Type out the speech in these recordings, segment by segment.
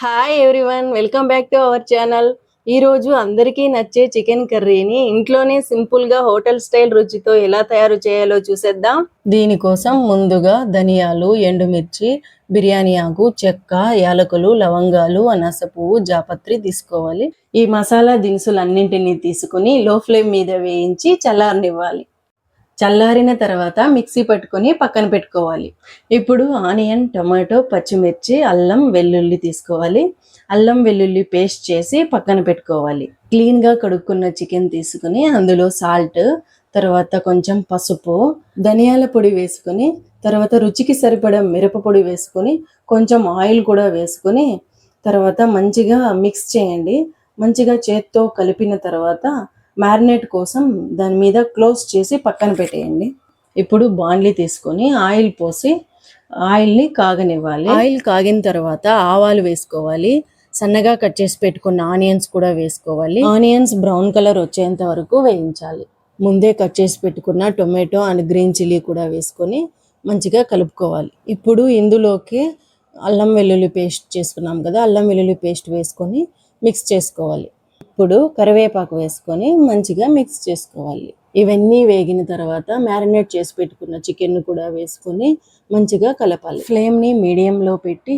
Hi everyone, welcome back to our channel. ఈరోజు అందరికీ నచ్చే చికెన్ కర్రీని ఇంట్లోనే సింపుల్గా హోటల్ స్టైల్ రుచితో ఎలా తయారు చేయాలో చూసేద్దాం. దీనికోసం ముందుగా ధనియాలు, ఎండుమిర్చి, బిర్యానీ ఆకు, చెక్క, యాలకులు, లవంగాలు, అనాస పువ్వు, జాపత్రి తీసుకోవాలి. ఈ మసాలా దినుసులన్నింటినీ తీసుకుని లో ఫ్లేమ్ మీద వేయించి చల్లారనివ్వాలి. చల్లారిన తర్వాత మిక్సీ పట్టుకొని పక్కన పెట్టుకోవాలి. ఇప్పుడు ఆనియన్, టొమాటో, పచ్చిమిర్చి, అల్లం, వెల్లుల్లి తీసుకోవాలి. అల్లం వెల్లుల్లి పేస్ట్ చేసి పక్కన పెట్టుకోవాలి. క్లీన్గా కడుక్కున్న చికెన్ తీసుకుని అందులో సాల్ట్, తర్వాత కొంచెం పసుపు, ధనియాల పొడి వేసుకొని, తర్వాత రుచికి సరిపడా మిరప పొడి వేసుకొని, కొంచెం ఆయిల్ కూడా వేసుకొని, తర్వాత మంచిగా మిక్స్ చేయండి. మంచిగా చేత్తో కలిపిన తర్వాత మ్యారినేట్ కోసం దాని మీద క్లోజ్ చేసి పక్కన పెట్టేయండి. ఇప్పుడు బాండ్లీ తీసుకొని ఆయిల్ పోసి ఆయిల్ని కాగనివ్వాలి. ఆయిల్ కాగిన తర్వాత ఆవాలు వేసుకోవాలి. సన్నగా కట్ చేసి పెట్టుకున్న ఆనియన్స్ కూడా వేసుకోవాలి. ఆనియన్స్ బ్రౌన్ కలర్ వచ్చేంత వరకు వేయించాలి. ముందే కట్ చేసి పెట్టుకున్న టొమాటో అండ్ గ్రీన్ చిల్లీ కూడా వేసుకొని మంచిగా కలుపుకోవాలి. ఇప్పుడు ఇందులోకి అల్లం వెల్లుల్లి పేస్ట్ చేసుకున్నాం కదా, అల్లం వెల్లుల్లి పేస్ట్ వేసుకొని మిక్స్ చేసుకోవాలి. ఇప్పుడు కరివేపాకు వేసుకొని మంచిగా మిక్స్ చేసుకోవాలి. ఇవన్నీ వేగిన తర్వాత మ్యారినేట్ చేసి పెట్టుకున్న చికెన్ కూడా వేసుకొని మంచిగా కలపాలి. ఫ్లేమ్ని మీడియంలో పెట్టి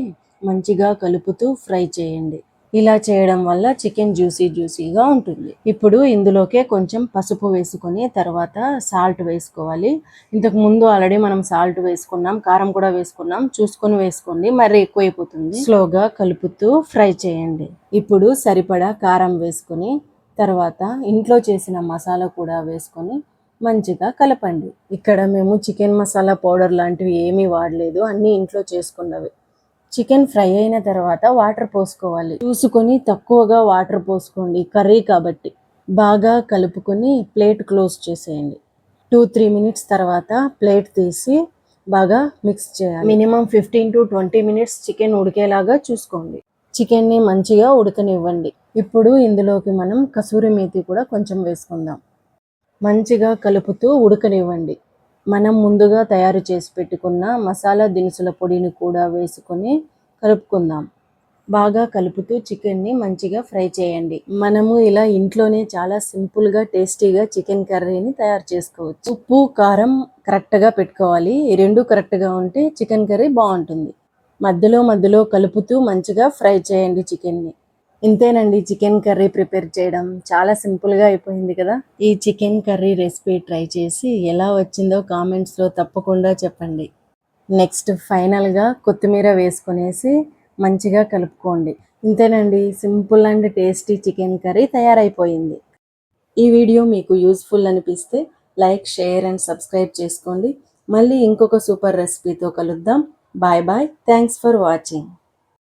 మంచిగా కలుపుతూ ఫ్రై చేయండి. ఇలా చేయడం వల్ల చికెన్ జ్యూసీగా ఉంటుంది. ఇప్పుడు ఇందులోకే కొంచెం పసుపు వేసుకొని తర్వాత సాల్ట్ వేసుకోవాలి. ఇంతకు ముందు ఆల్రెడీ మనం సాల్ట్ వేసుకున్నాం, కారం కూడా వేసుకున్నాం. చూసుకొని వేసుకోండి, మరీ ఎక్కువైపోతుంది. స్లోగా కలుపుతూ ఫ్రై చేయండి. ఇప్పుడు సరిపడా కారం వేసుకొని తర్వాత ఇంట్లో చేసిన మసాలా కూడా వేసుకొని మంచిగా కలపండి. ఇక్కడ మేము చికెన్ మసాలా పౌడర్ లాంటివి ఏమీ వాడలేదు, అన్నీ ఇంట్లో చేసుకున్నవి. చికెన్ ఫ్రై అయిన తర్వాత వాటర్ పోసుకోవాలి. చూసుకొని తక్కువగా వాటర్ పోసుకోండి, కర్రీ కాబట్టి. బాగా కలుపుకొని ప్లేట్ క్లోజ్ చేసేయండి. 2-3 మినిట్స్ తర్వాత ప్లేట్ తీసి బాగా మిక్స్ చేయాలి. మినిమం 15 to 20 మినిట్స్ చికెన్ ఉడికేలాగా చూసుకోండి. చికెన్ని మంచిగా ఉడకనివ్వండి. ఇప్పుడు ఇందులోకి మనం కసూరి మేతి కూడా కొంచెం వేసుకుందాం. మంచిగా కలుపుతూ ఉడకనివ్వండి. మనం ముందుగా తయారు చేసి పెట్టుకున్న మసాలా దినుసుల పొడిని కూడా వేసుకొని కలుపుకుందాం. బాగా కలుపుతూ చికెన్ని మంచిగా ఫ్రై చేయండి. మనము ఇలా ఇంట్లోనే చాలా సింపుల్గా టేస్టీగా చికెన్ కర్రీని తయారు చేసుకోవచ్చు. ఉప్పు, కారం కరెక్ట్గా పెట్టుకోవాలి. ఈ రెండు కరెక్ట్గా ఉంటే చికెన్ కర్రీ బాగుంటుంది. మధ్యలో కలుపుతూ మంచిగా ఫ్రై చేయండి చికెన్ని. ఇంతేనండి చికెన్ కర్రీ ప్రిపేర్ చేయడం. చాలా సింపుల్గా అయిపోయింది కదా. ఈ చికెన్ కర్రీ రెసిపీ ట్రై చేసి ఎలా వచ్చిందో కామెంట్స్లో తప్పకుండా చెప్పండి. నెక్స్ట్ ఫైనల్గా కొత్తిమీర వేసుకునేసి మంచిగా కలుపుకోండి. ఇంతేనండి, simple and tasty chicken curry తయారైపోయింది. ఈ వీడియో మీకు యూస్ఫుల్ అనిపిస్తే లైక్, షేర్ అండ్ సబ్స్క్రైబ్ చేసుకోండి. మళ్ళీ ఇంకొక సూపర్ రెసిపీతో కలుద్దాం. Bye bye. Thanks for watching.